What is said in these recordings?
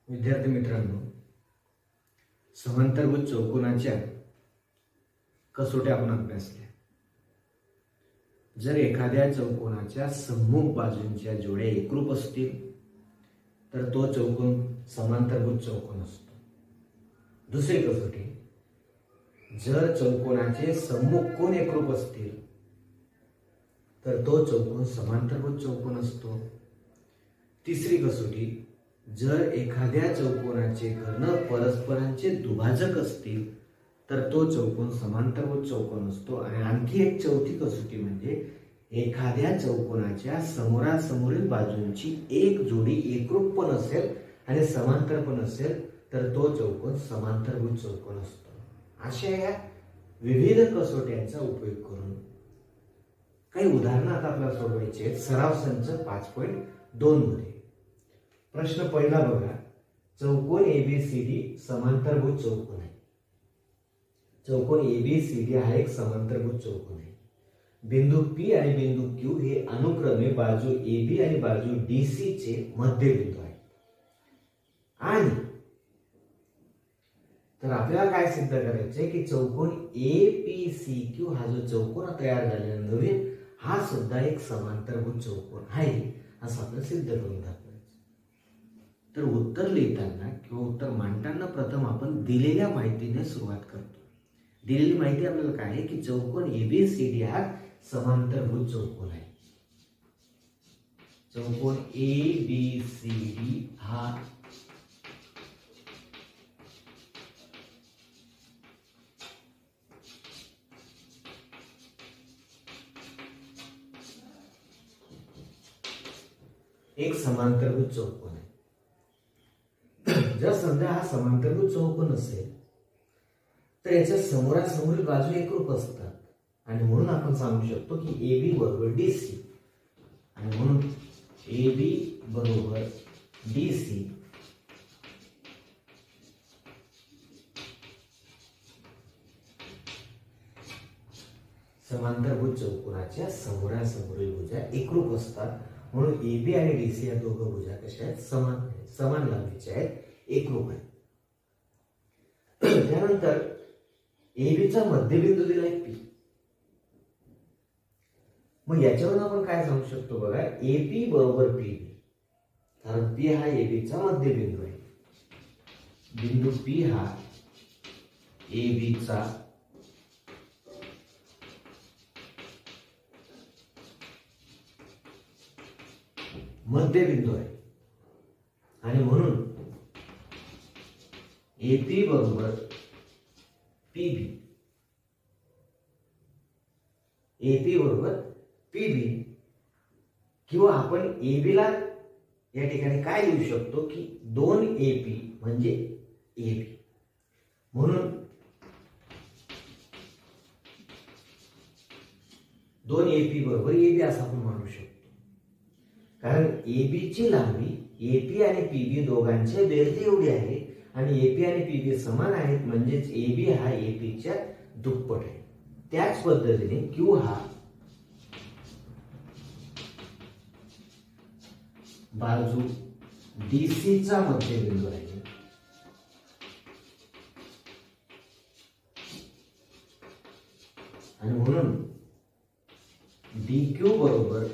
विद्यार्थी मित्रांनो, समांतरभुज चौकोनाच्या कसोट्या आपण अभ्यासल्या। जर एखाद्या चौकोनाच्या सम्मुख बाजूंच्या जोड्या एकरूप असतील तर तो चौकोन समांतरभुज चौकोन असतो। दुसरी कसोटी, जर चौकोनाचे सम्मुख कोन एकरूप असतील तर तो चौकोन समांतरभुज चौकोन असतो। तिसरी कसोटी, जर एखाद्या चौकोनाचे कर्ण परस्परांचे दुभाजक असतील तर तो चौकोन समांतरभुज चौकोन असतो। आणि आणखी एक चौथी कसोटी म्हणजे एखाद्या चौकोनाच्या समोरासमोरील बाजूंची एक जोडी एकरूप पण असेल आणि समांतर पण असेल तर तो चौकोन समांतरभुज चौकोन असतो। अशा या विविध कसोट्यांचा उपयोग करून काही उदाहरणं आता आपल्याला सोडवायची आहेत सराव संच 5.2 मध्ये। प्रश्न पहिला बघा, चौकोन एबीसीडी समांतरभुज चौकोन आहे। चौकोन एबीसीडी हा एक समांतरभुज चौकोन आहे। बिंदू पी आणि बिंदू क्यू हे अनुक्रमे बाजू एबी आणि बाजू डीसी चे मध्यबिंदू आहेत। आणि तर आपल्याला काय सिद्ध करायचे की चौकोन एपीसीक्यू हा जो चौकोन तयार झालेला नवीन हा सुद्धा एक समांतरभुज चौकोन आहे असं आपल्याला सिद्ध करून दाखवायचं। तर उत्तर लिहिताना किंवा उत्तर मांडताना प्रथम आपण दिलेल्या माहितीने सुरुवात करतो। दिलेली माहिती आपल्याला काय आहे की चौकोन एबीसीडी हा समांतरभुज चौकोन आहे। चौकोन एबीसीडी हा एक समांतरभुज चौकोन आहे। जर समजा हा समांतरभुज चौकोन असेल तर याच्या समोरासमोरील बाजू एकरूप असतात आणि म्हणून आपण सांगू शकतो की AB बरोबर DC आणि म्हणून AB बरोबर DC समांतरभुज चौकोनाच्या समोरासमोरील भुजा एकरूप असतात। म्हणून AB आणि DC या दोघं भुजा कशा आहेत, समान लांबीच्या आहेत, एकरूप आहेत। त्यानंतर AB चा मध्यबिंदू दिलाय P। मग याच्यावरून आपण काय सांगू शकतो बघा, AP बरोबर PB, कारण P हा AB चा मध्यबिंदू आहे। बिंदू P हा AB चा मध्यबिंदू आहे आणि म्हणून AP बरोबर PB, AP बरोबर PB, किंवा आपण AB ला या ठिकाणी काय लिहू शकतो की 2AP म्हणजे AB, म्हणून 2AP बरोबर AB असं आपण म्हणू शकतो। कारण AB ची लांबी AP आणि PB दोघांच्या बेरजे एवढी आहे आणि AP आणि PB समान आहेत, म्हणजेच AB हा AP च्या दुप्पट आहे। त्याच पद्धतीने Q हा बाजू DC चा मध्यबिंदू आहे आणि म्हणून DQ बरोबर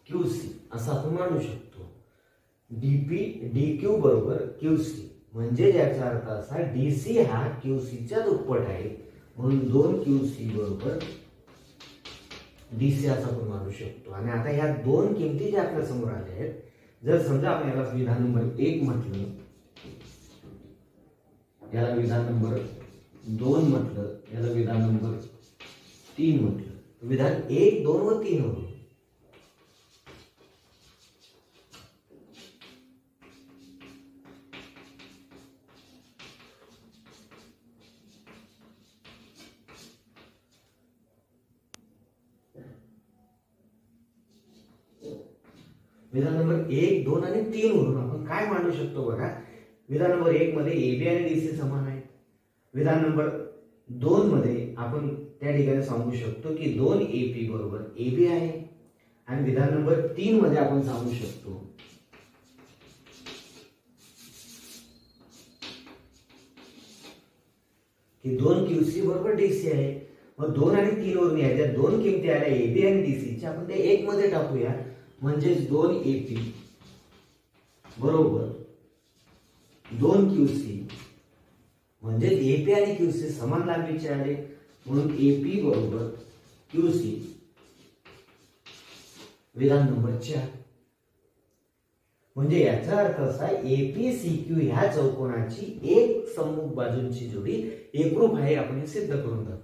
QC असं आपण मानू शकतो। DQ बरोबर QC म्हणजे याचा अर्थ असा DC हा QC च्या दुप्पट आहे, म्हणून 2QC बरोबर DC असं आपण मानू शकतो। आणि आता ह्या दोन किमती ज्या आपल्या समोर आल्या आहेत, जर समजा आपण याला विधान नंबर 1 म्हटलं, याला विधान नंबर 2 म्हटलं, याला विधान नंबर 3 म्हटलं, विधान 1, 2 व 3 होतं। विधान नंबर 1, 2 आणि 3 वरून आपण काय मांडू शकतो बघा. विधान नंबर 1 मध्ये एबी आणि डीसी समान आहेत. विधान नंबर 2 मध्ये आपण त्या ठिकाणी सांगू शकतो की 2 एपी बरोबर एबी आहे. आणि विधान नंबर 3 मध्ये आपण सांगू शकतो की 2 क्यूसी बरोबर डीसी आहे. मग 2 आणि 3 वरून या ज्या दोन किमती आल्या एबी आणि डीसीच्या आपण ते 1 मध्ये टाकूया. म्हणजे 2 एपी बरोबर 2 क्यूसी म्हणजे एपी आणि क्यूसी समान लांबीचे आले म्हणून एपी बरोबर क्यूसी. विधान नंबर 4 म्हणजे याचा अर्थ असा एपीसीक्यू ह्या चौकोनाची एक सम्मुख बाजूंची जोडी एकरूप आहे. आपण हे सिद्ध करून दाखवू.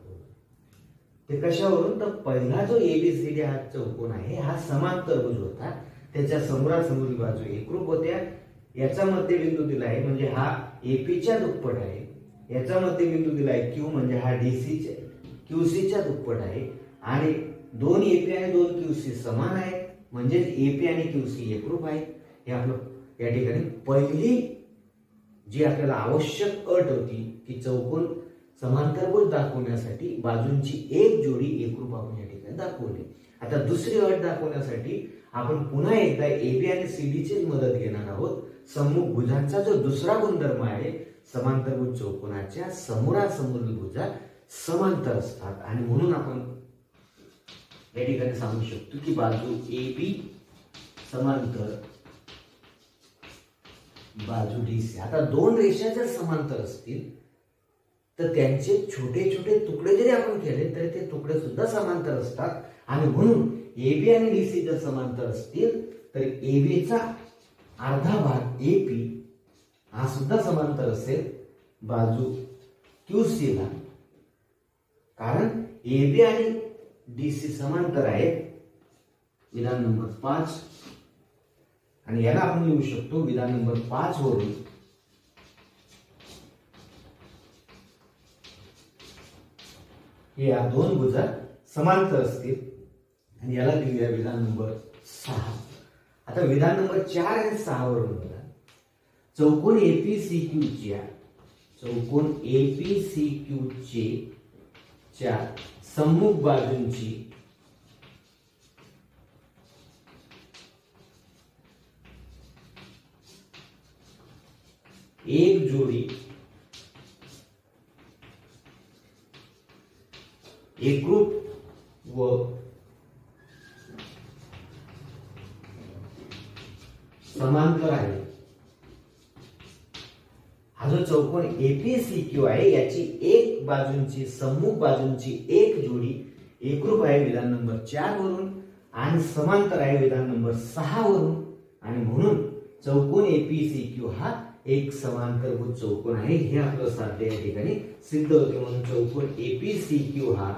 ते कशावरून तर पहिला जो एबीसीडी हा चौकोन आहे हा समांतरभुज होता. त्याच्या समोरासमोरील बाजू एकरूप होत्या. याचा मध्यबिंदू दिला आहे म्हणजे हा एपीच्या दुप्पट आहे. याचा मध्यबिंदू दिला आहे क्यू म्हणजे हा डीसीच्या क्यूसीच्या दुप्पट आहे. आणि 2 एपी आणि 2 क्यूसी समान आहेत म्हणजे एपी आणि क्यूसी एकरूप आहे. हे आपलं या ठिकाणी पहिली जी आपल्याला आवश्यक अट होती की चौकोन समांतरभुज दाखवण्यासाठी बाजूंची एक जोडी एकरूप आपण या ठिकाणी दाखवली. आता दुसरी अट दाखवण्यासाठी आपण पुन्हा एकदा एबी आणि सीडी ची मदत घेणार आहोत. सम्मुख भुजांचा जो दुसरा गुणधर्म आहे समांतरभुज चौकोनाच्या समोरासमोरील भुजा समांतर असतात आणि म्हणून आपण या ठिकाणी सांगू शकतो की बाजू एबी समांतर बाजू डीसी. आता दोन रेषा जर समांतर असतील तर त्यांचे छोटे छोटे तुकडे जरी आपण केले तरी ते तुकडे सुद्धा समांतर असतात. आणि म्हणून एबी आणि डीसी जर समांतर असतील तर एबीचा अर्धा भाग एपी हा सुद्धा समांतर असेल बाजू क्यूसी ला. कारण एबी आणि डीसी समांतर आहेत. विधान नंबर 5 आणि याला आपण लिहू शकतो विधान नंबर 5 वरून या दोन भुजा समांतर असतील आणि याला लिहूया विधान नंबर 6. आता विधान नंबर 4 आणि 6 वरून बघा चौकोन एपीसीक्यू च्या सम्मुख बाजूंची एक जोडी एकरूप व समांतर आहे. हा जो चौकोन एपीसीक्यू आहे याची एक बाजूंची सम्मुख बाजूंची एक जोडी एकरूप आहे विधान नंबर 4 वरून आणि समांतर आहे विधान नंबर 6 वरून. आणि म्हणून चौकोन एपीसीक्यू हा एक समांतरभुज चौकोन आहे. हे आपलं साध्य या ठिकाणी सिद्ध होते. म्हणून चौकोन एपीसीक्यू हा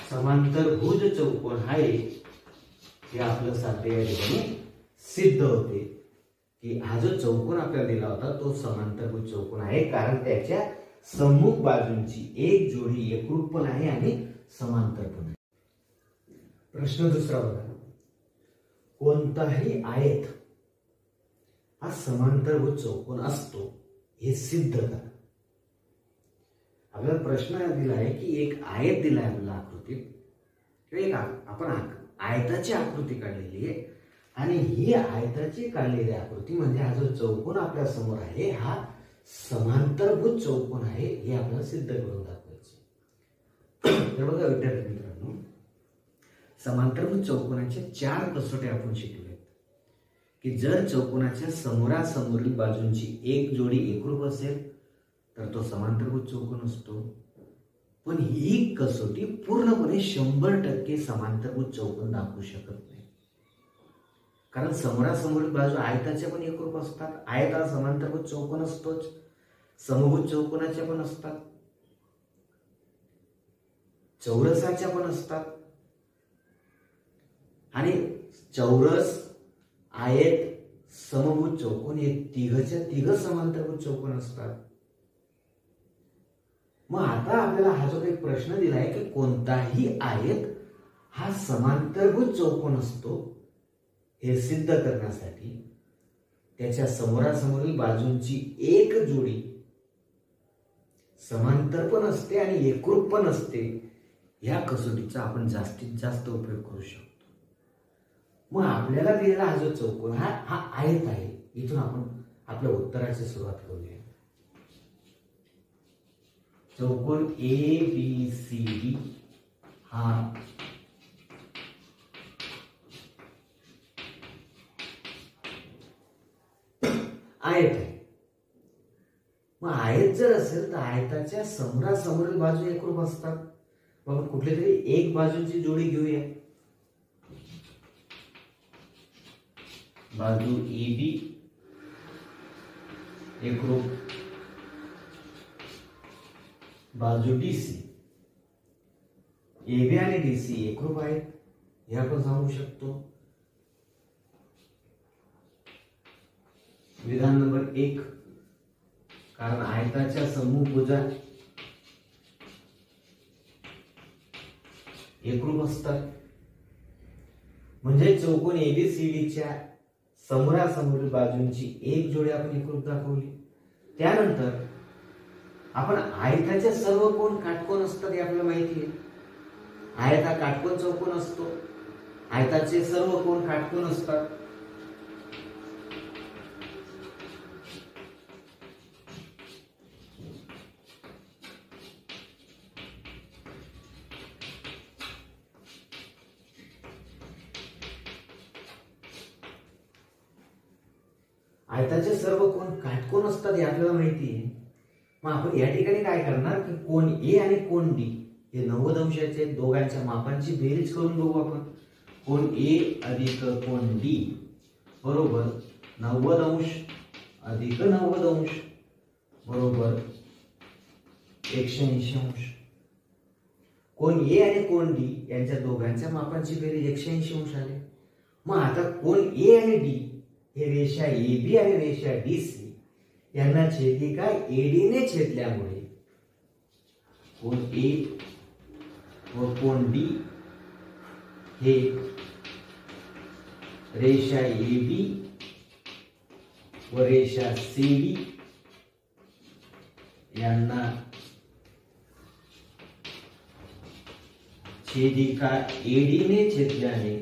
समांतरभुज चौकोन आहे. हे आपलं साध्य या ठिकाणी सिद्ध होते की हा जो चौकोन आपल्याला दिला होता तो समांतरभुज चौकोन आहे कारण त्याच्या सम्मुख बाजूंची एक जोडी एकरूप पण आहे आणि समांतर पण आहे. प्रश्न दुसरा बघा कोणताही आयत हा समांतरभुज चौकोन असतो हे सिद्ध करा. आपल्याला प्रश्न दिला आहे की एक आयत दिला आहे आपल्याला आकृतीत एक आपण आयताची आकृती काढलेली आहे आणि ही आयताची काढलेली आकृती म्हणजे हा जो चौकोन आपल्या समोर आहे हा समांतरभुज चौकोन आहे हे आपल्याला सिद्ध करून दाखवायचे. तर बघा विद्यार्थी मित्रांनो समांतरभुज चौकोनाच्या 4 कसोट्या आपण शिकलोय की जर चौकोनाच्या समोरासमोरील बाजूंची एक जोडी एकरूप असेल तर तो समांतरभुज चौकोन असतो. पण ही कसोटी पूर्णपणे 100% समांतरभुज चौकोन दाखवू शकत नाही कारण समोरासमोरील बाजू आयताच्या पण एकरूप असतात. आयत हा समांतरभुज चौकोन असतोच. समभुज चौकोनाच्या पण असतात चौरसाच्या पण असतात आणि चौरस आयत समभुज चौकोन हे तिघच्या तिघ समांतरभुज चौकोन असतात. मग आता आपल्याला हा जो काही प्रश्न दिला आहे की कोणताही आयत हा समांतरभुज चौकोन असतो हे सिद्ध करण्यासाठी त्याच्या समोरासमोरील बाजूंची एक जोडी समांतर पण असते आणि एकरूप पण असते. या कसोटीचा आपण जास्तीत जास्त उपयोग करू शकतो. मग आपल्याला दिलेला हा जो चौकोन हा आयत आहे. इथून आपण आपल्या उत्तराची सुरुवात करूया. चौकोन ABCD हा आयत आहे. मग आयत जर असेल तर आयताच्या समोरासमोरील बाजू एकरूप असतात. आपण कुठली तरी एक बाजूची जोडी घेऊया. बाजू AB एकरूप, बाजू DC. AB आणि DC एकरूप आहेत हे आपण सांगू शकतो. विधान नंबर 1, कारण आयताच्या समभुजा एकरूप असतात. म्हणजे चौकोन ABCDच्या समोरासमोरील बाजूंची एक जोडी आपण एकरूप दाखवली. त्यानंतर आपण आयताच्या सर्व कोन काटकोन असतात हे आपल्याला माहिती आहे. आयत हा काटकोन चौकोन असतो. आयताचे सर्व कोन काटकोन असतात. आयताचे सर्व कोन काटकोन असतात हे आपल्याला माहिती आहे. मग आपण या ठिकाणी काय करणार की कोन A आणि कोन D हे 90 अंशाचे दोघांच्या मापांची बेरीज करून बघू आपण. कोन A अधिक कोन D बरोबर 90 अंश अधिक 90 अंश बरोबर 180 अंश. कोन A आणि कोन D यांच्या दोघांच्या मापांची बेरीज 180 अंश आले. मग आता कोन A आणि D हे रेषा AB आणि रेषा DC यांना छेदिका AD ने छेदल्यामुळे कोन A व कोन D हे रेषा AB व रेषा CD यांना छेदिका AD ने छेदल्याने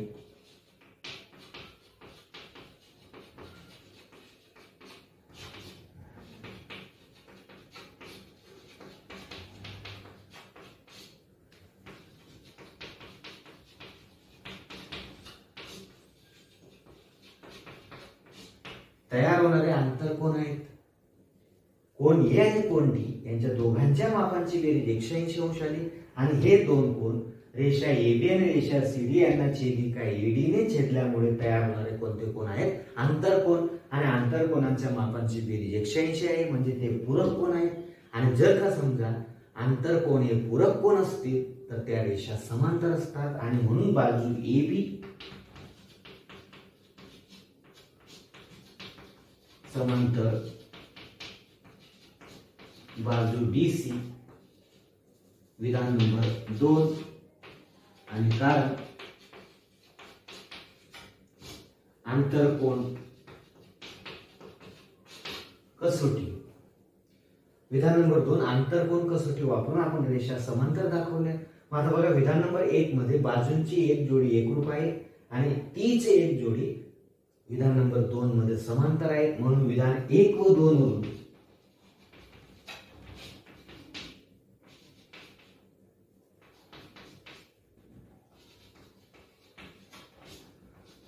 तयार होणारे आंतरकोन आहेत. कोन A आणि कोन D यांच्या दोघांच्या मापांची बेरीज 180 अंश आली आणि हे दोन कोन रेषा AB आणि रेषा CD यांना छेदिका AD ने छेदल्यामुळे तयार होणारे कोणते कोन आहेत? आंतरकोन. आणि आंतरकोनांच्या मापांची बेरीज 180 आहे म्हणजे ते पूरक कोन आहेत. आणि जर का समजा आंतरकोन हे पूरक कोन असतील तर त्या रेषा समांतर असतात आणि म्हणून बाजू AB समांतर बाजू DC. विधान नंबर 2 आणि कारण आंतरकोन कसोटी. विधान नंबर 2 आंतरकोन कसोटी वापरून आपण रेषा समांतर दाखवल्या. मग आता बघा विधान नंबर 1 मध्ये बाजूंची एक जोडी एकरूप आहे आणि तीच एक जोडी विधान नंबर 2 मध्ये समांतर आहे. म्हणून विधान 1 व 2 वरून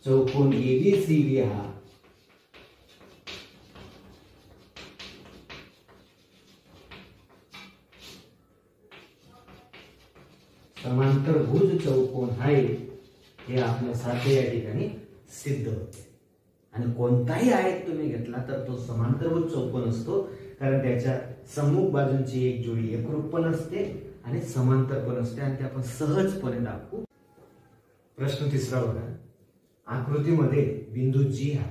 चौकोन ABCD हा समांतरभुज चौकोन आहे हे आपल्या साध्य या ठिकाणी सिद्ध होते. आणि कोणताही आयत तुम्ही घेतला तर तो समांतरभुज चौकोन असतो कारण त्याच्या सम्मुख बाजूंची एक जोडी एकरूप पण असते आणि समांतर पण असते आणि ते आपण सहजपणे दाखवू. प्रश्न 3 बघा. आकृतीमध्ये बिंदू G हा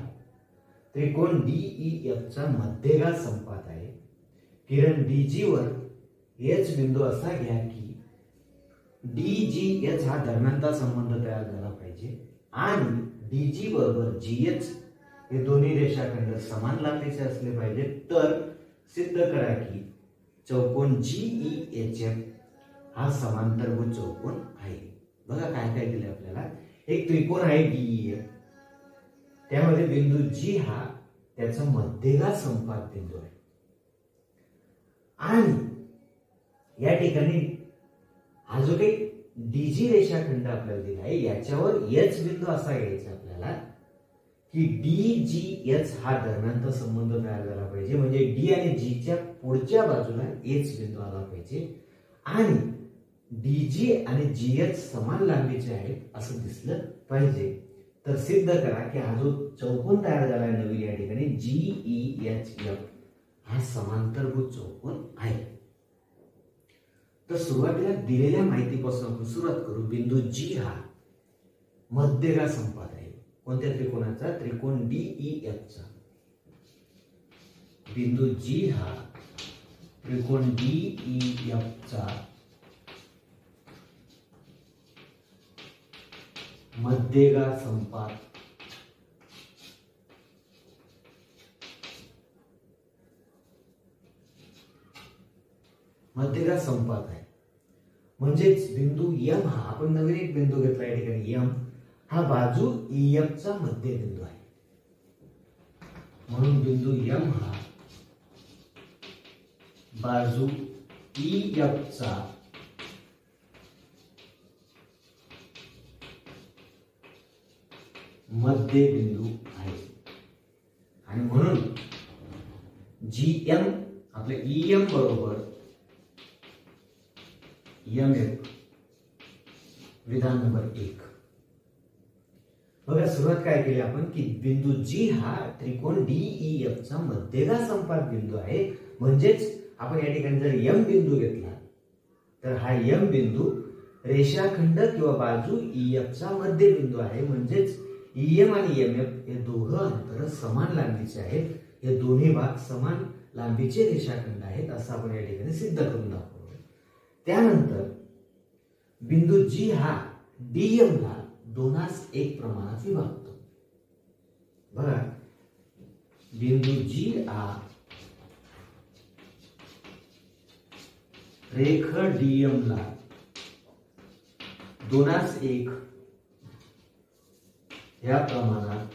त्रिकोण DEF चा मध्यभाग संपात आहे. किरण DG वर H बिंदू असा घ्या की DGH हा दरम्यानचा संबंध तयार झाला पाहिजे आणि DG बरोबर GH हे दोन्ही रेषाखंड समान लांबीचे असले पाहिजे, तर सिद्ध करा की चौकोन GEHF हा समांतरभुज चौकोन आहे. बघा काय काय दिले आपल्याला. एक त्रिकोण आहे DEF, त्यामध्ये बिंदू G हा त्याचा मध्यगा संपात बिंदू आहे आणि या ठिकाणी हा जो काही DG रेषाखंड आपल्याला दिला आहे याच्यावर H बिंदू असा घ्यायचा आपल्याला की DGH हा दरम्यानचा संबंध तयार झाला पाहिजे, म्हणजे D आणि G च्या पुढच्या बाजूला H बिंदू आला पाहिजे आणि DG आणि GH समान लांबीचे आहेत असं दिसलं पाहिजे. तर सिद्ध करा की हा जो चौकोन तयार झाला आहे नवीन या ठिकाणी GEHF हा समांतरभुज चौकोन आहे. तर सुरुवातीला दिलेल्या माहितीपासून आपण सुरुवात करू. बिंदू G हा मध्यगा संपात आहे. कोणत्या त्रिकोणाचा? त्रिकोण DEF चा. बिंदू G हा त्रिकोण DEF चा मध्यगा संपात आहे. म्हणजेच बिंदू M हा आपण नवीन एक बिंदू घेतला या ठिकाणी M हा बाजू EF चा मध्य बिंदू आहे, म्हणून बिंदू M हा बाजू EF चा मध्य बिंदू आहे आणि म्हणून GM आपले EM बरोबर MF विधान नंबर 1. बघा सुरुवात काय केली आपण की बिंदू G हा त्रिकोण DEF चा मध्यगा संपात बिंदू आहे, म्हणजेच आपण या ठिकाणी जर M बिंदू घेतला तर हा M बिंदू रेषाखंड किंवा बाजू EF चा मध्य बिंदू आहे, म्हणजेच EM आणि MF हे दोघं अंतर समान लांबीचे आहेत. हे दोन्ही भाग समान लांबीचे रेषाखंड आहेत असं आपण या ठिकाणी सिद्ध करून दाखवतो. त्यानंतर बिंदू G हा DM ला 2:1 प्रमाणात विभागतो. बघा बिंदू G हा रेख DM ला 2:1 या प्रमाणात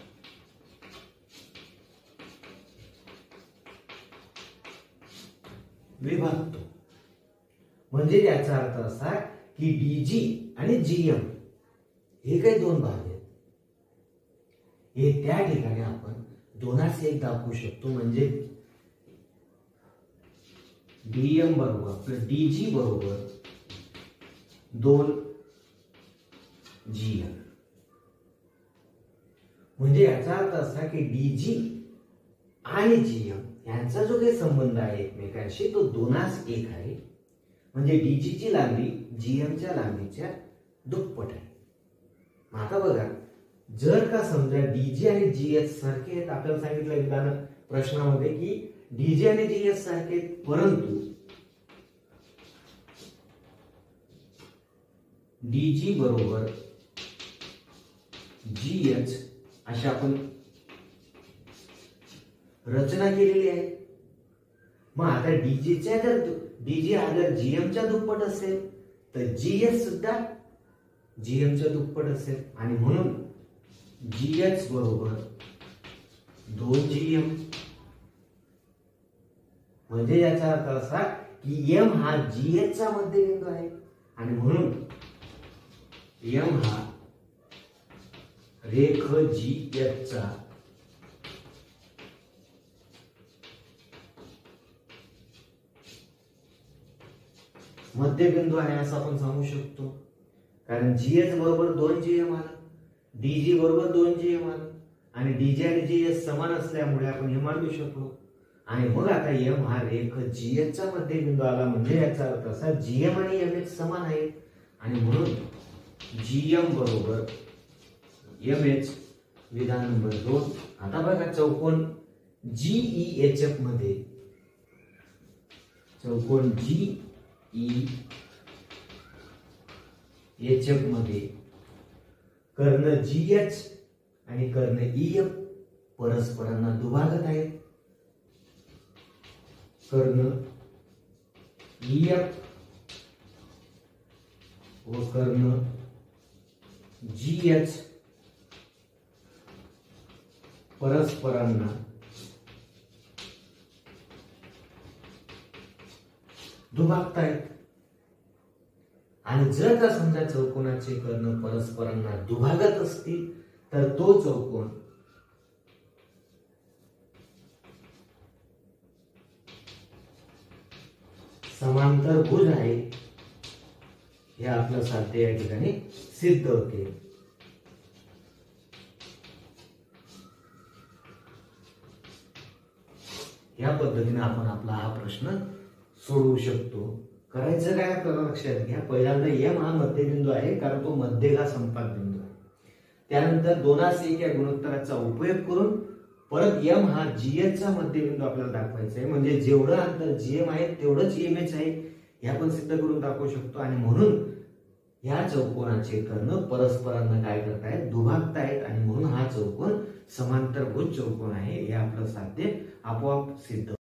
विभागतो. म्हणजे याचा अर्थ असा की DG आणि GM हे काही दोन भाग आहेत, हे त्या ठिकाणी आपण 2:1 दाखवू शकतो. म्हणजे DM बरोबर DG बरोबर 2 GM. म्हणजे याचा अर्थ असा की DG आणि GM यांचा जो काही संबंध आहे एकमेकांशी तो 2:1 आहे. म्हणजे DG ची लांबी GM च्या लांबीच्या दुप्पट आहे. आता बघा जर का समजा DG आणि GH सारखे आहेत, आपल्याला सांगितलं विधान प्रश्नामध्ये की DG आणि GH सारखे आहेत, परंतु DG बरोबर GH अशी आपण रचना केलेली आहे. मग आता DG हा जर GM च्या दुप्पट असेल तर GH सुद्धा GM च्या दुप्पट असेल आणि म्हणून GH बरोबर 2 GM. म्हणजे याचा अर्थ असा की M हा GH चा मध्यबिंदू आहे आणि म्हणून M हा रेख GH चा मध्यबिंदू आहे असं आपण सांगू शकतो. कारण GH बरोबर 2 GM आला, DG बरोबर 2 GM आला आणि DG आणि GH समान असल्यामुळे आपण हे मांडू शकलो. आणि मग आता M हा रेख GH चा मध्यबिंदू आला, म्हणजे याचा अर्थ असा GM आणि MH समान आहेत आणि म्हणून GM बरोबर MH विधान नंबर 2. आता बघा चौकोन GEHF मध्ये चौकोन GEHF एचएफ मध्ये कर्ण जीएच आणि कर्ण ईएफ परस्परांना दुभागत आहेत. कर्ण ईएफ व कर्ण जीएच परस्परांना दुभागतायत. आणि जर का समजा चौकोनाचे कर्ण परस्परांना दुभागत असतील तर तो चौकोन समांतरभुज आहे हे आपलं साध्य या ठिकाणी सिद्ध होते. या पद्धतीने आपण आपला हा प्रश्न सोडवू शकतो. करायचं काय आपल्याला लक्षात घ्या. पहिल्यांदा एम हा मध्यबिंदू आहे कारण तो मध्यगा संपात बिंदू आहे. त्यानंतर 2:1 या गुणोत्तराचा उपयोग करून परत एम हा जीएच चा मध्यबिंदू आपल्याला दाखवायचा आहे. म्हणजे जेवढं अंतर जीएम आहे तेवढंच एमएच आहे हे आपण सिद्ध करून दाखवू शकतो. आणि म्हणून या चौकोनाचे कर्ण परस्परांना काय करतायत, दुभागतायत. आणि म्हणून हा चौकोन समांतरभुज चौकोन आहे हे आपलं साध्य आपोआप सिद्ध